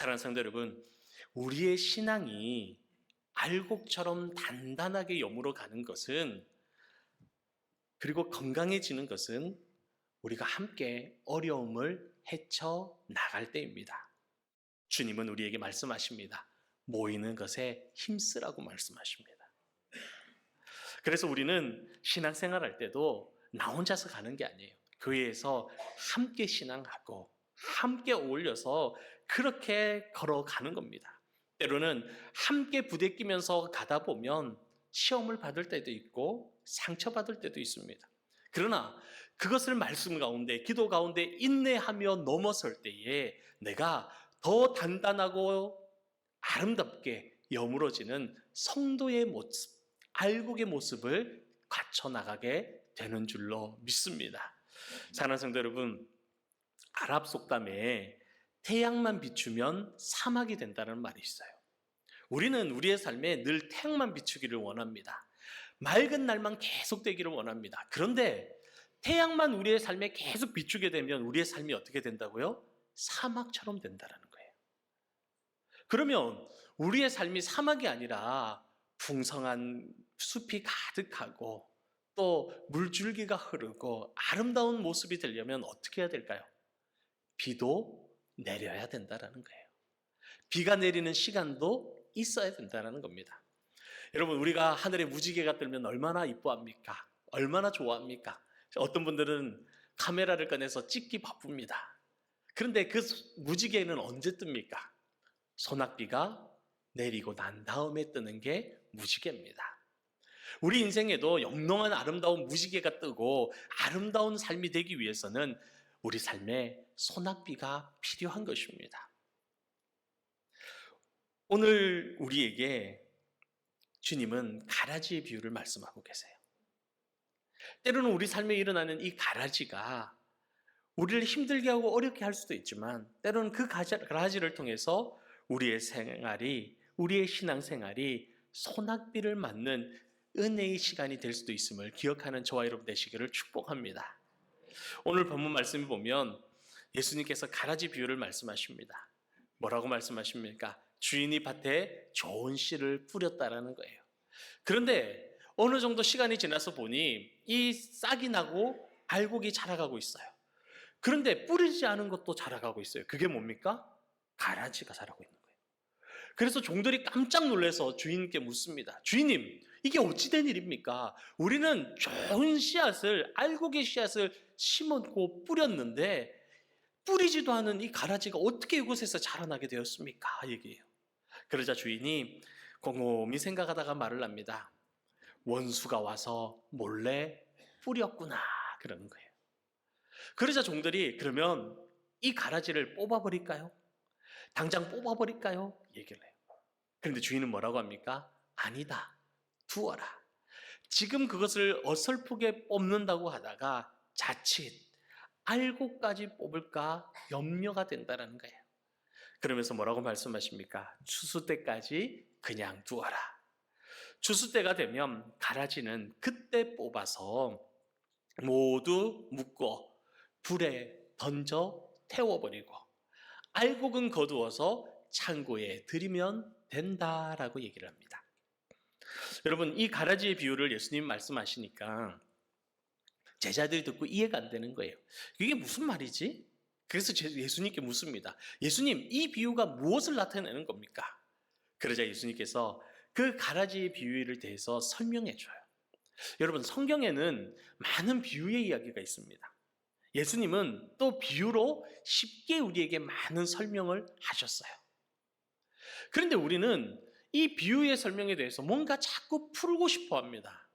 사랑하는 성도 여러분, 우리의 신앙이 알곡처럼 단단하게 여물어 가는 것은, 그리고 건강해지는 것은 우리가 함께 어려움을 헤쳐 나갈 때입니다. 주님은 우리에게 말씀하십니다. 모이는 것에 힘쓰라고 말씀하십니다. 그래서 우리는 신앙생활 할 때도 나 혼자서 가는 게 아니에요. 교회에서 함께 신앙하고 함께 어울려서 그렇게 걸어가는 겁니다. 때로는 함께 부대끼면서 가다 보면 시험을 받을 때도 있고 상처받을 때도 있습니다. 그러나 그것을 말씀 가운데, 기도 가운데 인내하며 넘어설 때에 내가 더 단단하고 아름답게 여물어지는 성도의 모습, 알곡의 모습을 갖춰나가게 되는 줄로 믿습니다. 사랑하는 성도 여러분, 아랍 속담에 태양만 비추면 사막이 된다는 말이 있어요. 우리는 우리의 삶에 늘 태양만 비추기를 원합니다. 맑은 날만 계속 되기를 원합니다. 그런데 태양만 우리의 삶에 계속 비추게 되면 우리의 삶이 어떻게 된다고요? 사막처럼 된다는 거예요. 그러면 우리의 삶이 사막이 아니라 풍성한 숲이 가득하고 또 물줄기가 흐르고 아름다운 모습이 되려면 어떻게 해야 될까요? 비도 내려야 된다는 거예요. 비가 내리는 시간도 있어야 된다는 겁니다. 여러분, 우리가 하늘에 무지개가 뜨면 얼마나 이뻐합니까? 얼마나 좋아합니까? 어떤 분들은 카메라를 꺼내서 찍기 바쁩니다. 그런데 그 무지개는 언제 뜹니까? 소낙비가 내리고 난 다음에 뜨는 게 무지개입니다. 우리 인생에도 영롱한 아름다운 무지개가 뜨고 아름다운 삶이 되기 위해서는 우리 삶에 소낙비가 필요한 것입니다. 오늘 우리에게 주님은 가라지의 비유를 말씀하고 계세요. 때로는 우리 삶에 일어나는 이 가라지가 우리를 힘들게 하고 어렵게 할 수도 있지만 때로는 그 가라지를 통해서 우리의 생활이, 우리의 신앙생활이 소낙비를 맞는 은혜의 시간이 될 수도 있음을 기억하는 저와 여러분 되시기를 축복합니다. 오늘 본문 말씀을 보면 예수님께서 가라지 비유를 말씀하십니다. 뭐라고 말씀하십니까? 주인이 밭에 좋은 씨를 뿌렸다라는 거예요. 그런데 어느 정도 시간이 지나서 보니 이 싹이 나고 알곡이 자라가고 있어요. 그런데 뿌리지 않은 것도 자라가고 있어요. 그게 뭡니까? 가라지가 자라고 있는 거예요. 그래서 종들이 깜짝 놀라서 주인께 묻습니다. 주인님, 이게 어찌된 일입니까? 우리는 좋은 씨앗을, 알곡의 씨앗을 심었고 뿌렸는데 뿌리지도 않은 이 가라지가 어떻게 이곳에서 자라나게 되었습니까? 얘기해요. 그러자 주인이 곰곰이 생각하다가 말을 합니다. 원수가 와서 몰래 뿌렸구나, 그러는 거예요. 그러자 종들이 그러면 이 가라지를 뽑아버릴까요? 당장 뽑아버릴까요? 얘기를 해요. 그런데 주인은 뭐라고 합니까? 아니다, 두어라. 지금 그것을 어설프게 뽑는다고 하다가 자칫 알고까지 뽑을까 염려가 된다는 거예요. 그러면서 뭐라고 말씀하십니까? 추수 때까지 그냥 두어라. 추수 때가 되면 가라지는 그때 뽑아서 모두 묶고 불에 던져 태워버리고 알곡은 거두어서 창고에 들이면 된다라고 얘기를 합니다. 여러분, 이 가라지의 비유를 예수님 말씀하시니까 제자들이 듣고 이해가 안 되는 거예요. 이게 무슨 말이지? 그래서 예수님께 묻습니다. 예수님, 이 비유가 무엇을 나타내는 겁니까? 그러자 예수님께서 그 가라지의 비유를 대해서 설명해 줘요. 여러분, 성경에는 많은 비유의 이야기가 있습니다. 예수님은 또 비유로 쉽게 우리에게 많은 설명을 하셨어요. 그런데 우리는 이 비유의 설명에 대해서 뭔가 자꾸 풀고 싶어 합니다.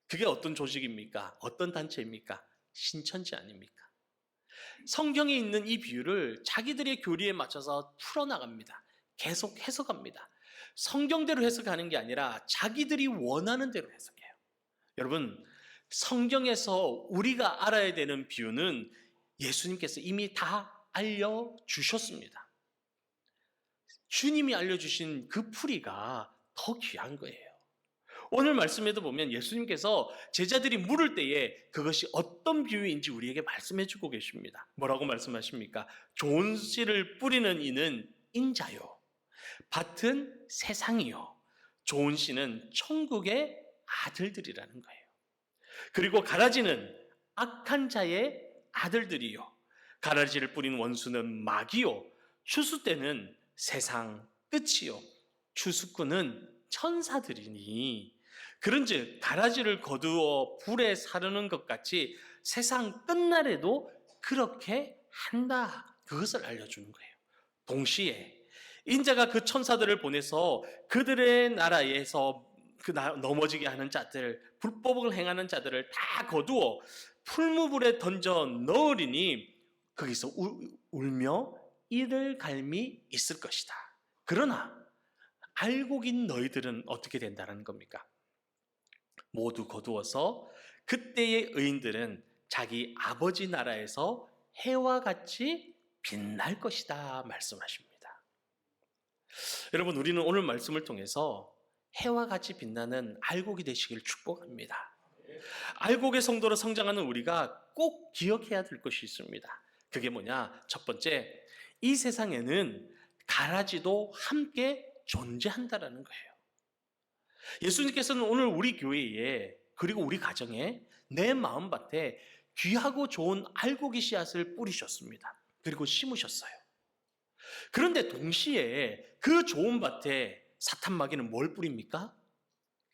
그게 어떤 조직입니까? 어떤 단체입니까? 신천지 아닙니까? 성경에 있는 이 비유를 자기들의 교리에 맞춰서 풀어나갑니다. 계속 해석합니다. 성경대로 해석하는 게 아니라 자기들이 원하는 대로 해석해요. 여러분, 성경에서 우리가 알아야 되는 비유는 예수님께서 이미 다 알려주셨습니다. 주님이 알려주신 그 풀이가 더 귀한 거예요. 오늘 말씀에도 보면 예수님께서 제자들이 물을 때에 그것이 어떤 비유인지 우리에게 말씀해 주고 계십니다. 뭐라고 말씀하십니까? 좋은 씨를 뿌리는 이는 인자요, 밭은 세상이요, 좋은 씨는 천국의 아들들이라는 거예요. 그리고 가라지는 악한 자의 아들들이요, 가라지를 뿌린 원수는 마귀요, 추수 때는 세상 끝이요, 추수꾼은 천사들이니, 그런즉 가라지를 거두어 불에 사르는 것 같이 세상 끝날에도 그렇게 한다, 그것을 알려주는 거예요. 동시에 인자가 그 천사들을 보내서 그들의 나라에서 넘어지게 하는 자들, 불법을 행하는 자들을 다 거두어 풀무불에 던져 넣으리니 거기서 울며 이를 갈미 있을 것이다. 그러나 알고 긴 너희들은 어떻게 된다는 겁니까? 모두 거두어서 그때의 의인들은 자기 아버지 나라에서 해와 같이 빛날 것이다 말씀하십니다. 여러분, 우리는 오늘 말씀을 통해서 해와 같이 빛나는 알곡이 되시길 축복합니다. 알곡의 성도로 성장하는 우리가 꼭 기억해야 될 것이 있습니다. 그게 뭐냐? 첫 번째, 이 세상에는 가라지도 함께 존재한다라는 거예요. 예수님께서는 오늘 우리 교회에, 그리고 우리 가정에, 내 마음밭에 귀하고 좋은 알곡의 씨앗을 뿌리셨습니다. 그리고 심으셨어요. 그런데 동시에 그 좋은 밭에 사탄 마귀는 뭘 뿌립니까?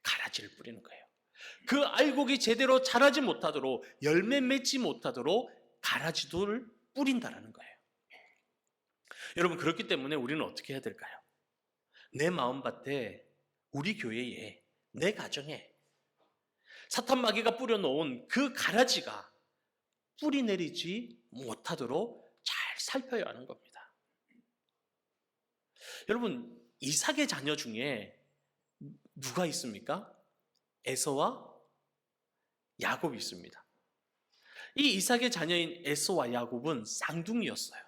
가라지를 뿌리는 거예요. 그 알곡이 제대로 자라지 못하도록, 열매 맺지 못하도록 가라지도를 뿌린다라는 거예요. 여러분, 그렇기 때문에 우리는 어떻게 해야 될까요? 내 마음밭에, 우리 교회에, 내 가정에 사탄 마귀가 뿌려놓은 그 가라지가 뿌리 내리지 못하도록 잘 살펴야 하는 겁니다. 여러분, 이삭의 자녀 중에 누가 있습니까? 에서와 야곱이 있습니다. 이 이삭의 자녀인 에서와 야곱은 쌍둥이였어요.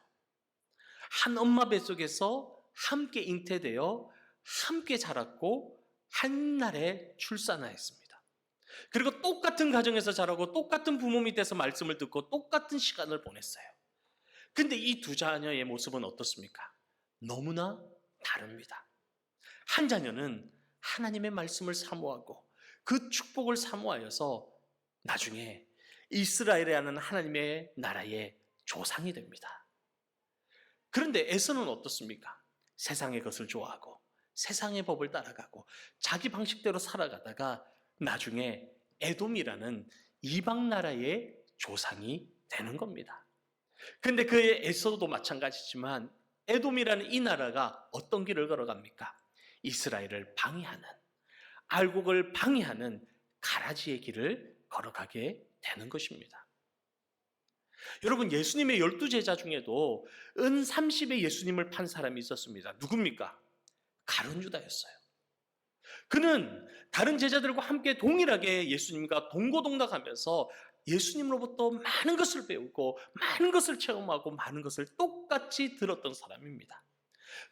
한 엄마 뱃속에서 함께 잉태되어 함께 자랐고 한날에 출산하였습니다. 그리고 똑같은 가정에서 자라고 똑같은 부모 밑에서 말씀을 듣고 똑같은 시간을 보냈어요. 근데 이 두 자녀의 모습은 어떻습니까? 너무나 다릅니다. 한 자녀는 하나님의 말씀을 사모하고 그 축복을 사모하여서 나중에 이스라엘이라는 하나님의 나라의 조상이 됩니다. 그런데 에서는 어떻습니까? 세상의 것을 좋아하고 세상의 법을 따라가고 자기 방식대로 살아가다가 나중에 에돔이라는 이방 나라의 조상이 되는 겁니다. 근데 그의 에서도 마찬가지지만 에돔이라는 이 나라가 어떤 길을 걸어갑니까? 이스라엘을 방해하는, 알곡을 방해하는 가라지의 길을 걸어가게 되는 것입니다. 여러분, 예수님의 12제자 중에도 은 30에 예수님을 판 사람이 있었습니다. 누굽니까? 가룟 유다였어요. 그는 다른 제자들과 함께 동일하게 예수님과 동고동락하면서 예수님으로부터 많은 것을 배우고 많은 것을 체험하고 많은 것을 똑같이 들었던 사람입니다.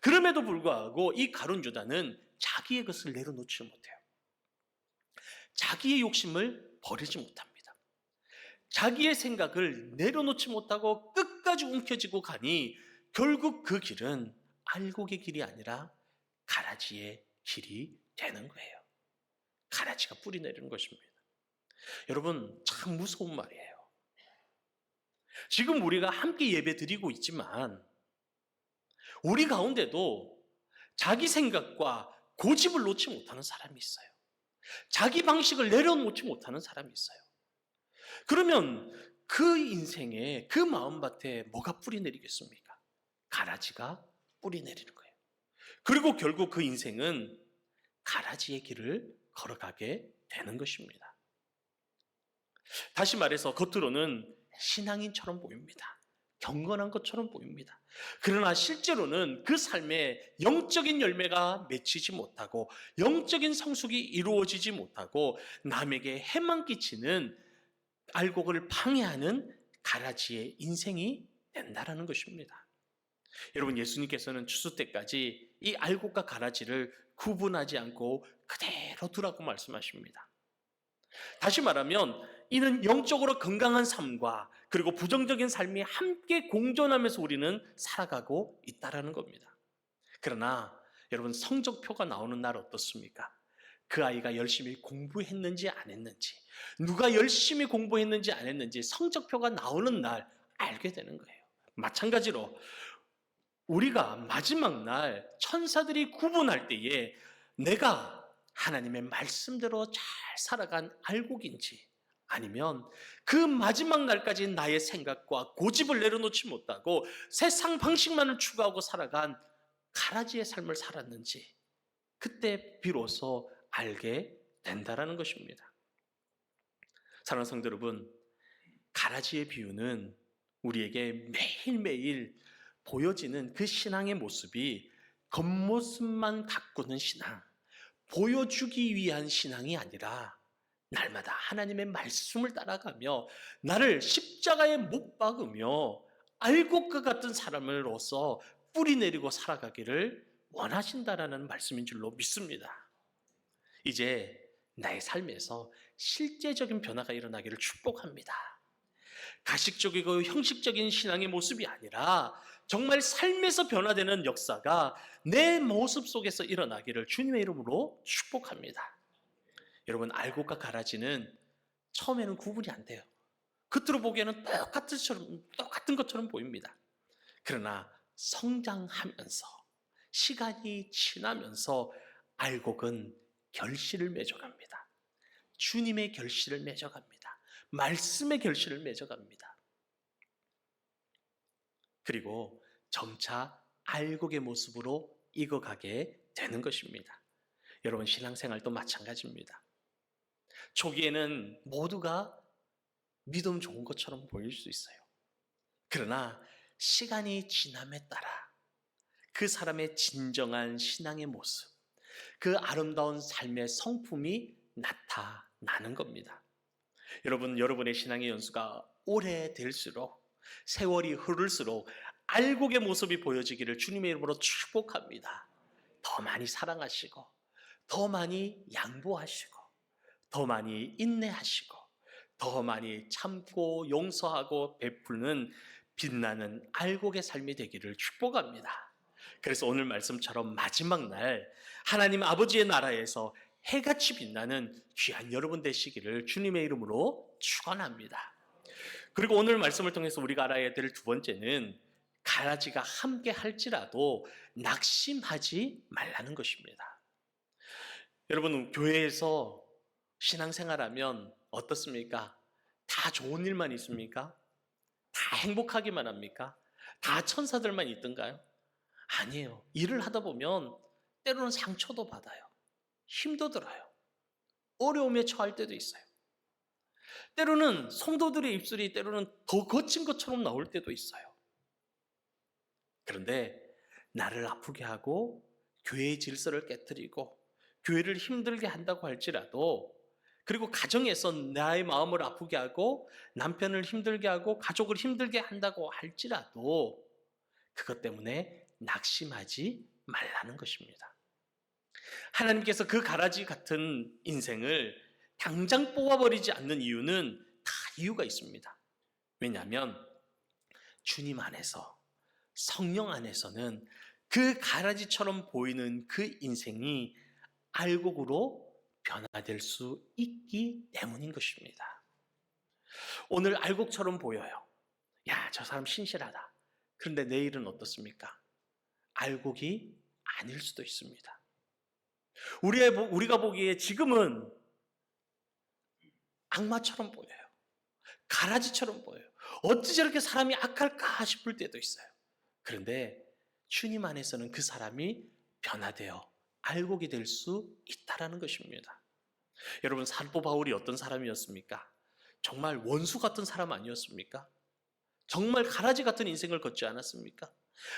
그럼에도 불구하고 이 가룟 유다는 자기의 것을 내려놓지 못해요. 자기의 욕심을 버리지 못합니다. 자기의 생각을 내려놓지 못하고 끝까지 움켜쥐고 가니 결국 그 길은 알곡의 길이 아니라 가라지의 길이 되는 거예요. 가라지가 뿌리 내리는 것입니다. 여러분, 참 무서운 말이에요. 지금 우리가 함께 예배 드리고 있지만 우리 가운데도 자기 생각과 고집을 놓지 못하는 사람이 있어요. 자기 방식을 내려놓지 못하는 사람이 있어요. 그러면 그 인생에, 그 마음밭에 뭐가 뿌리 내리겠습니까? 가라지가 뿌리 내리는 거예요. 그리고 결국 그 인생은 가라지의 길을 걸어가게 되는 것입니다. 다시 말해서 겉으로는 신앙인처럼 보입니다. 경건한 것처럼 보입니다. 그러나 실제로는 그 삶에 영적인 열매가 맺히지 못하고 영적인 성숙이 이루어지지 못하고 남에게 해만 끼치는 알곡을 방해하는 가라지의 인생이 된다라는 것입니다. 여러분, 예수님께서는 추수 때까지 이 알곡과 가라지를 구분하지 않고 그대로 두라고 말씀하십니다. 다시 말하면 이는 영적으로 건강한 삶과 그리고 부정적인 삶이 함께 공존하면서 우리는 살아가고 있다라는 겁니다. 그러나 여러분, 성적표가 나오는 날 어떻습니까? 그 아이가 열심히 공부했는지 안 했는지, 누가 열심히 공부했는지 안 했는지 성적표가 나오는 날 알게 되는 거예요. 마찬가지로 우리가 마지막 날 천사들이 구분할 때에 내가 하나님의 말씀대로 잘 살아간 알곡인지, 아니면 그 마지막 날까지 나의 생각과 고집을 내려놓지 못하고 세상 방식만을 추구하고 살아간 가라지의 삶을 살았는지, 그때 비로소 알게 된다라는 것입니다. 사랑하는 성도 여러분, 가라지의 비유는 우리에게 매일매일 보여지는 그 신앙의 모습이 겉모습만 가꾸는 신앙, 보여주기 위한 신앙이 아니라 날마다 하나님의 말씀을 따라가며 나를 십자가에 못 박으며 알곡과 같은 사람으로서 뿌리 내리고 살아가기를 원하신다라는 말씀인 줄로 믿습니다. 이제 나의 삶에서 실제적인 변화가 일어나기를 축복합니다. 가식적이고 형식적인 신앙의 모습이 아니라 정말 삶에서 변화되는 역사가 내 모습 속에서 일어나기를 주님의 이름으로 축복합니다. 여러분, 알곡과 가라지는 처음에는 구분이 안 돼요. 겉으로 보기에는 똑같은 것처럼 보입니다. 그러나 성장하면서, 시간이 지나면서 알곡은 결실을 맺어갑니다. 주님의 결실을 맺어갑니다. 말씀의 결실을 맺어갑니다. 그리고 점차 알곡의 모습으로 익어가게 되는 것입니다. 여러분, 신앙생활도 마찬가지입니다. 초기에는 모두가 믿음 좋은 것처럼 보일 수 있어요. 그러나 시간이 지남에 따라 그 사람의 진정한 신앙의 모습, 그 아름다운 삶의 성품이 나타나는 겁니다. 여러분, 여러분의 신앙의 연수가 오래될수록, 세월이 흐를수록 알곡의 모습이 보여지기를 주님의 이름으로 축복합니다. 더 많이 사랑하시고, 더 많이 양보하시고, 더 많이 인내하시고, 더 많이 참고 용서하고 베푸는 빛나는 알곡의 삶이 되기를 축복합니다. 그래서 오늘 말씀처럼 마지막 날 하나님 아버지의 나라에서 해같이 빛나는 귀한 여러분 되시기를 주님의 이름으로 축원합니다. 그리고 오늘 말씀을 통해서 우리가 알아야 될 두 번째는 가라지가 함께 할지라도 낙심하지 말라는 것입니다. 여러분, 교회에서 신앙생활하면 어떻습니까? 다 좋은 일만 있습니까? 다 행복하기만 합니까? 다 천사들만 있던가요? 아니에요. 일을 하다 보면 때로는 상처도 받아요. 힘도 들어요. 어려움에 처할 때도 있어요. 때로는 성도들의 입술이 때로는 더 거친 것처럼 나올 때도 있어요. 그런데 나를 아프게 하고 교회의 질서를 깨뜨리고 교회를 힘들게 한다고 할지라도, 그리고 가정에서 나의 마음을 아프게 하고 남편을 힘들게 하고 가족을 힘들게 한다고 할지라도 그것 때문에 낙심하지 말라는 것입니다. 하나님께서 그 가라지 같은 인생을 당장 뽑아버리지 않는 이유는 다 이유가 있습니다. 왜냐하면 주님 안에서, 성령 안에서는 그 가라지처럼 보이는 그 인생이 알곡으로 변화될 수 있기 때문인 것입니다. 오늘 알곡처럼 보여요. 야, 저 사람 신실하다. 그런데 내일은 어떻습니까? 알곡이 아닐 수도 있습니다. 우리가 보기에 지금은 악마처럼 보여요. 가라지처럼 보여요. 어찌 저렇게 사람이 악할까 싶을 때도 있어요. 그런데 주님 안에서는 그 사람이 변화되어 알곡이 될 수 있다라는 것입니다. 여러분, 사도 바울이 어떤 사람이었습니까? 정말 원수 같은 사람 아니었습니까? 정말 가라지 같은 인생을 걷지 않았습니까?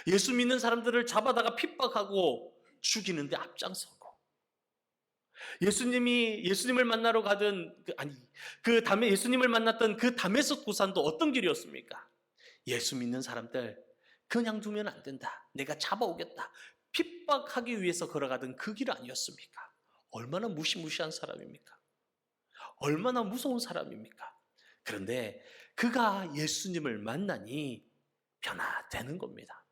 예수 믿는 사람들을 잡아다가 핍박하고 죽이는데 앞장서고, 예수님을 만나러 가던 예수님을 만났던 그 다메섹 도산도 어떤 길이었습니까? 예수 믿는 사람들 그냥 두면 안 된다, 내가 잡아오겠다, 핍박하기 위해서 걸어가던 그 길 아니었습니까? 얼마나 무시무시한 사람입니까? 얼마나 무서운 사람입니까? 그런데 그가 예수님을 만나니 변화되는 겁니다.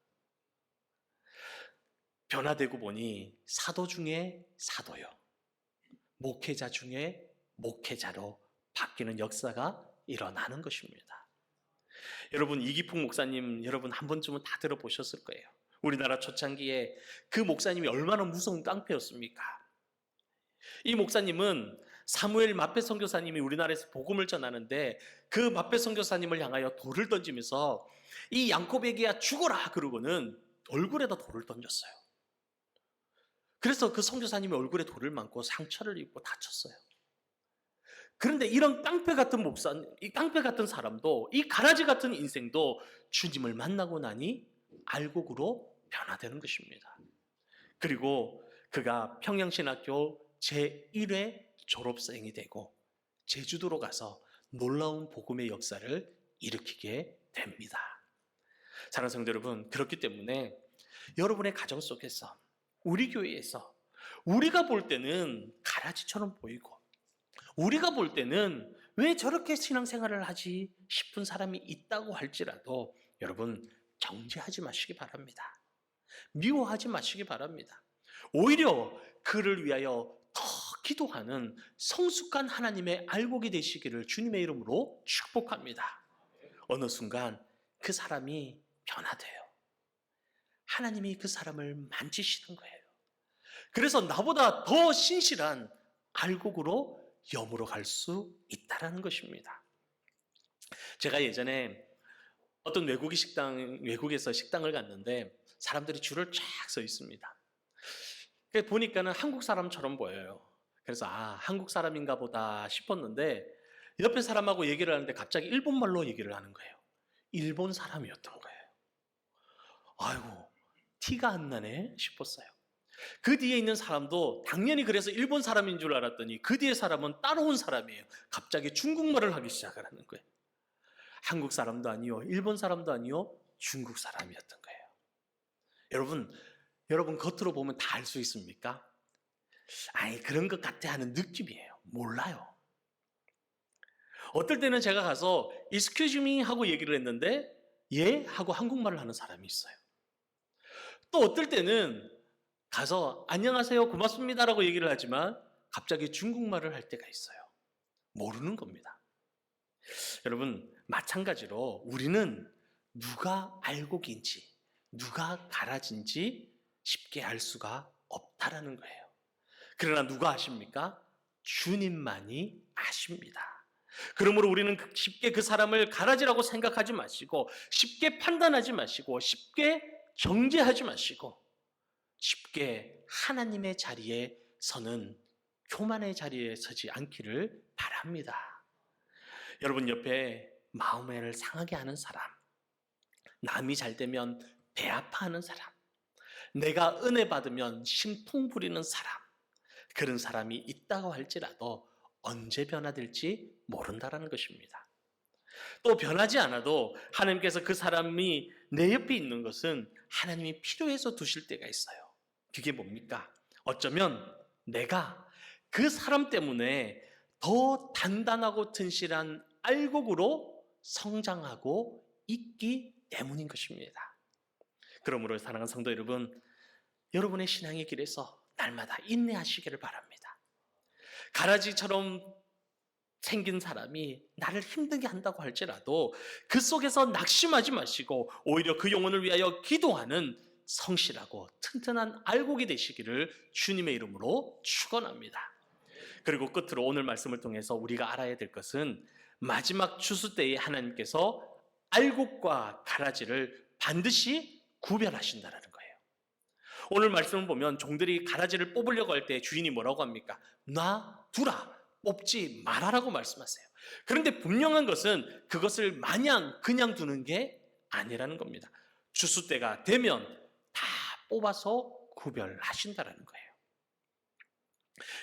변화되고 보니 사도 중에 사도요, 목회자 중에 목회자로 바뀌는 역사가 일어나는 것입니다. 여러분, 이기풍 목사님 여러분 한 번쯤은 다 들어보셨을 거예요. 우리나라 초창기에 그 목사님이 얼마나 무서운 깡패였습니까? 이 목사님은 사무엘 마페 선교사님이 우리나라에서 복음을 전하는데 그 마페 선교사님을 향하여 돌을 던지면서 이 양코베기야 죽어라 그러고는 얼굴에다 돌을 던졌어요. 그래서 그 선교사님이 얼굴에 돌을 맞고 상처를 입고 다쳤어요. 그런데 이런 깡패 같은 이 깡패 같은 사람도, 이 가라지 같은 인생도 주님을 만나고 나니 알곡으로 변화되는 것입니다. 그리고 그가 평양신학교 제1회 졸업생이 되고 제주도로 가서 놀라운 복음의 역사를 일으키게 됩니다. 사랑하는 성도 여러분, 그렇기 때문에 여러분의 가정 속에서, 우리 교회에서 우리가 볼 때는 가라지처럼 보이고 우리가 볼 때는 왜 저렇게 신앙생활을 하지 싶은 사람이 있다고 할지라도 여러분, 정죄하지 마시기 바랍니다. 미워하지 마시기 바랍니다. 오히려 그를 위하여 더 기도하는 성숙한 하나님의 알곡이 되시기를 주님의 이름으로 축복합니다. 어느 순간 그 사람이 변화돼요. 하나님이 그 사람을 만지시는 거예요. 그래서 나보다 더 신실한 알곡으로 염으로 갈 수 있다는 것입니다. 제가 예전에 어떤 외국에서 식당을 갔는데 사람들이 줄을 쫙 서 있습니다. 보니까는 한국 사람처럼 보여요. 그래서 한국 사람인가 보다 싶었는데 옆에 사람하고 얘기를 하는데 갑자기 일본말로 얘기를 하는 거예요. 일본 사람이었던 거예요. 아이고, 티가 안 나네 싶었어요. 그 뒤에 있는 사람도 당연히 그래서 일본 사람인 줄 알았더니 그 뒤에 사람은 따라온 사람이에요. 갑자기 중국말을 하기 시작을 하는 거예요. 한국 사람도 아니요, 일본 사람도 아니요, 중국 사람이었던 거예요. 여러분 겉으로 보면 다 알 수 있습니까? 그런 것 같아 하는 느낌이에요. 몰라요. 어떨 때는 제가 가서 excuse me 하고 얘기를 했는데 예? 하고 한국말을 하는 사람이 있어요. 또 어떨 때는 가서 안녕하세요, 고맙습니다라고 얘기를 하지만 갑자기 중국말을 할 때가 있어요. 모르는 겁니다. 여러분, 마찬가지로 우리는 누가 알곡인지, 누가 가라진지 쉽게 알 수가 없다라는 거예요. 그러나 누가 아십니까? 주님만이 아십니다. 그러므로 우리는 쉽게 그 사람을 가라지라고 생각하지 마시고, 쉽게 판단하지 마시고, 쉽게 정죄하지 마시고, 쉽게 하나님의 자리에 서는 교만의 자리에 서지 않기를 바랍니다. 여러분 옆에 마음을 상하게 하는 사람, 남이 잘 되면 배 아파하는 사람, 내가 은혜 받으면 심통 부리는 사람, 그런 사람이 있다고 할지라도 언제 변화될지 모른다는 것입니다. 또 변하지 않아도 하나님께서 그 사람이 내 옆에 있는 것은 하나님이 필요해서 두실 때가 있어요. 그게 뭡니까? 어쩌면 내가 그 사람 때문에 더 단단하고 튼실한 알곡으로 성장하고 있기 때문인 것입니다. 그러므로 사랑하는 성도 여러분, 여러분의 신앙의 길에서 날마다 인내하시기를 바랍니다. 가라지처럼 생긴 사람이 나를 힘들게 한다고 할지라도 그 속에서 낙심하지 마시고 오히려 그 영혼을 위하여 기도하는 성실하고 튼튼한 알곡이 되시기를 주님의 이름으로 축원합니다. 그리고 끝으로 오늘 말씀을 통해서 우리가 알아야 될 것은 마지막 추수 때에 하나님께서 알곡과 가라지를 반드시 구별하신다는 거예요. 오늘 말씀을 보면 종들이 가라지를 뽑으려고 할 때 주인이 뭐라고 합니까? 놔두라, 뽑지 말아라고 말씀하세요. 그런데 분명한 것은 그것을 마냥 그냥 두는 게 아니라는 겁니다. 추수 때가 되면 다 뽑아서 구별하신다는 거예요.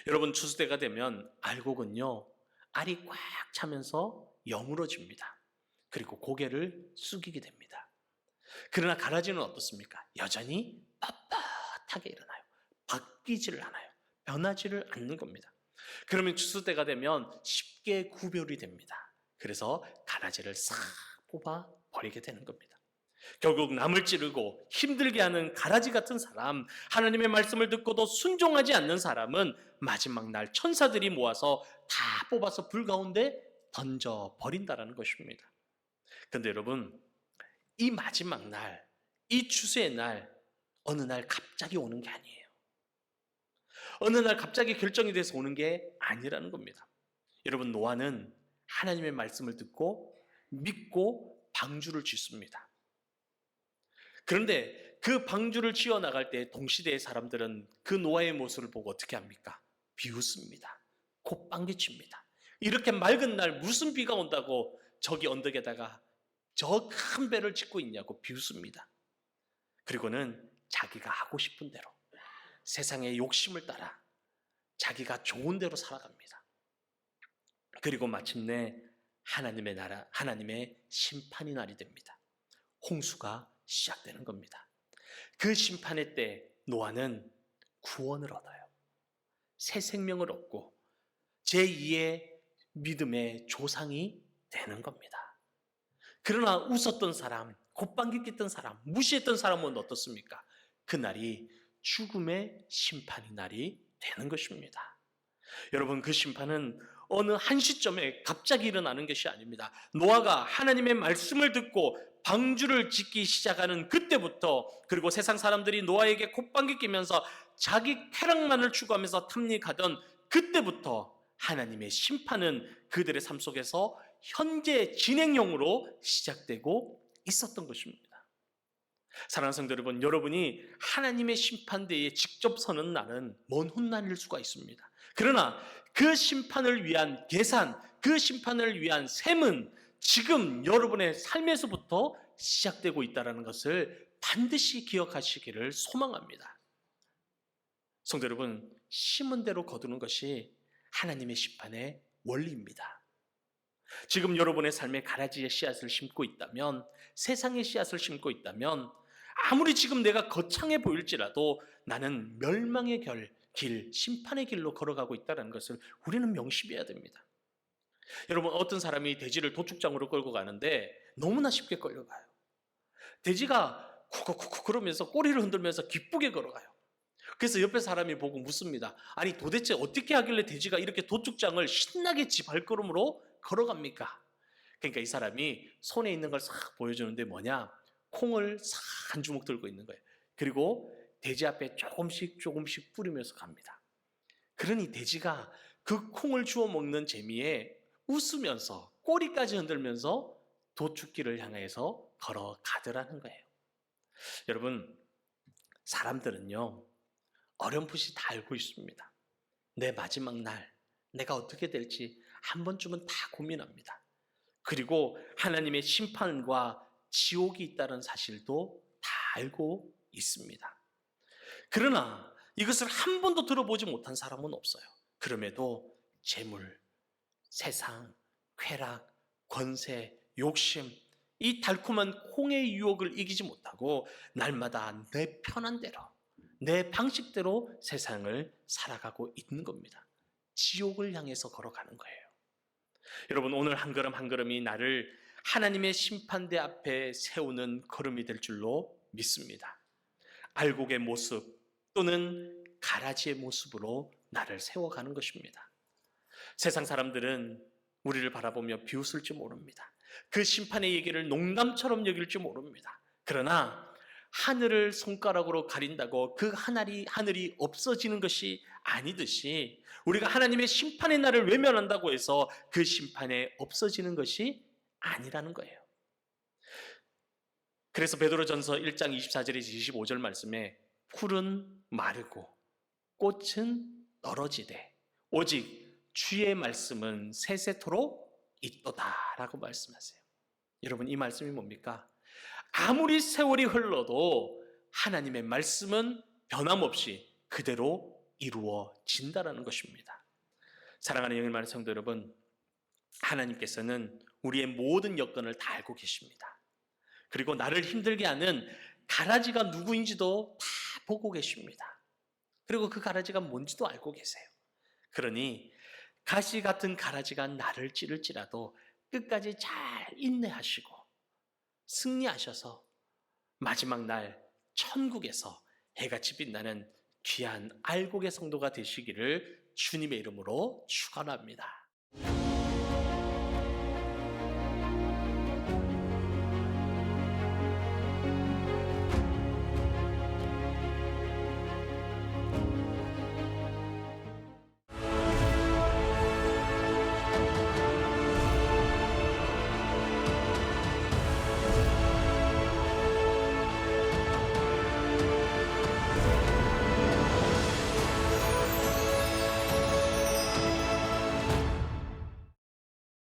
여러분, 추수 때가 되면 알곡은요, 알이 꽉 차면서 여물어집니다. 그리고 고개를 숙이게 됩니다. 그러나 가라지는 어떻습니까? 여전히 빳빳하게 일어나요. 바뀌지를 않아요. 변하지를 않는 겁니다. 그러면 추수 때가 되면 쉽게 구별이 됩니다. 그래서 가라지를 싹 뽑아 버리게 되는 겁니다. 결국 남을 찌르고 힘들게 하는 가라지 같은 사람, 하나님의 말씀을 듣고도 순종하지 않는 사람은 마지막 날 천사들이 모아서 다 뽑아서 불 가운데 던져버린다는 것입니다. 그런데 여러분, 이 마지막 날, 이 추수의 날, 어느 날 갑자기 오는 게 아니에요. 어느 날 갑자기 결정이 돼서 오는 게 아니라는 겁니다. 여러분, 노아는 하나님의 말씀을 듣고 믿고 방주를 짓습니다. 그런데 그 방주를 지어 나갈 때 동시대의 사람들은 그 노아의 모습을 보고 어떻게 합니까? 비웃습니다. 콧방귀칩니다. 이렇게 맑은 날 무슨 비가 온다고 저기 언덕에다가 저 큰 배를 짓고 있냐고 비웃습니다. 그리고는 자기가 하고 싶은 대로 세상의 욕심을 따라 자기가 좋은 대로 살아갑니다. 그리고 마침내 하나님의 나라, 하나님의 심판의 날이 됩니다. 홍수가 시작되는 겁니다. 그 심판의 때 노아는 구원을 얻어요. 새 생명을 얻고 제2의 믿음의 조상이 되는 겁니다. 그러나 웃었던 사람, 콧방귀 뀌던 사람, 무시했던 사람은 어떻습니까? 그날이 죽음의 심판의 날이 되는 것입니다. 여러분, 그 심판은 어느 한 시점에 갑자기 일어나는 것이 아닙니다. 노아가 하나님의 말씀을 듣고 방주를 짓기 시작하는 그때부터, 그리고 세상 사람들이 노아에게 콧방귀 뀌면서 자기 쾌락만을 추구하면서 탐닉하던 그때부터 하나님의 심판은 그들의 삶 속에서 현재 진행형으로 시작되고 있었던 것입니다. 사랑하는 성도 여러분, 여러분이 하나님의 심판대에 직접 서는 날은 먼 훗날일 수가 있습니다. 그러나 그 심판을 위한 계산, 그 심판을 위한 셈은 지금 여러분의 삶에서부터 시작되고 있다는 것을 반드시 기억하시기를 소망합니다. 성도 여러분, 심은 대로 거두는 것이 하나님의 심판의 원리입니다. 지금 여러분의 삶의 가라지의 씨앗을 심고 있다면, 세상의 씨앗을 심고 있다면, 아무리 지금 내가 거창해 보일지라도 나는 멸망의 길, 심판의 길로 걸어가고 있다는 것을 우리는 명심해야 됩니다. 여러분, 어떤 사람이 돼지를 도축장으로 끌고 가는데 너무나 쉽게 끌려가요. 돼지가 쿠쿠쿠쿠 그러면서 꼬리를 흔들면서 기쁘게 걸어가요. 그래서 옆에 사람이 보고 묻습니다. 아니, 도대체 어떻게 하길래 돼지가 이렇게 도축장을 신나게 지 발걸음으로 걸어갑니까? 그러니까 이 사람이 손에 있는 걸 싹 보여주는데 뭐냐? 콩을 싹 한 주먹 들고 있는 거예요. 그리고 돼지 앞에 조금씩 뿌리면서 갑니다. 그러니 돼지가 그 콩을 주워 먹는 재미에 웃으면서 꼬리까지 흔들면서 도축기를 향해서 걸어가더라는 거예요. 여러분, 사람들은요, 어렴풋이 다 알고 있습니다. 내 마지막 날, 내가 어떻게 될지 한 번쯤은 다 고민합니다. 그리고 하나님의 심판과 지옥이 있다는 사실도 다 알고 있습니다. 그러나 이것을 한 번도 들어보지 못한 사람은 없어요. 그럼에도 재물, 세상, 쾌락, 권세, 욕심, 이 달콤한 콩의 유혹을 이기지 못하고 날마다 내 편한 대로, 내 방식대로 세상을 살아가고 있는 겁니다. 지옥을 향해서 걸어가는 거예요. 여러분, 오늘 한 걸음 한 걸음이 나를 하나님의 심판대 앞에 세우는 걸음이 될 줄로 믿습니다. 알곡의 모습 또는 가라지의 모습으로 나를 세워가는 것입니다. 세상 사람들은 우리를 바라보며 비웃을지 모릅니다. 그 심판의 얘기를 농담처럼 여길지 모릅니다. 그러나 하늘을 손가락으로 가린다고 그 하늘이 없어지는 것이 아니듯이 우리가 하나님의 심판의 날을 외면한다고 해서 그 심판에 없어지는 것이 아니라는 거예요. 그래서 베드로전서 1장 24절에서 25절 말씀에 풀은 마르고 꽃은 떨어지되 오직 주의 말씀은 세세토록 있도다라고 말씀하세요. 여러분, 이 말씀이 뭡니까? 아무리 세월이 흘러도 하나님의 말씀은 변함없이 그대로 이루어진다라는 것입니다. 사랑하는 영의 많은 성도 여러분, 하나님께서는 우리의 모든 여건을 다 알고 계십니다. 그리고 나를 힘들게 하는 가라지가 누구인지도 다 보고 계십니다. 그리고 그 가라지가 뭔지도 알고 계세요. 그러니 가시 같은 가라지가 나를 찌를지라도 끝까지 잘 인내하시고 승리하셔서 마지막 날 천국에서 해같이 빛나는 귀한 알곡의 성도가 되시기를 주님의 이름으로 축원합니다.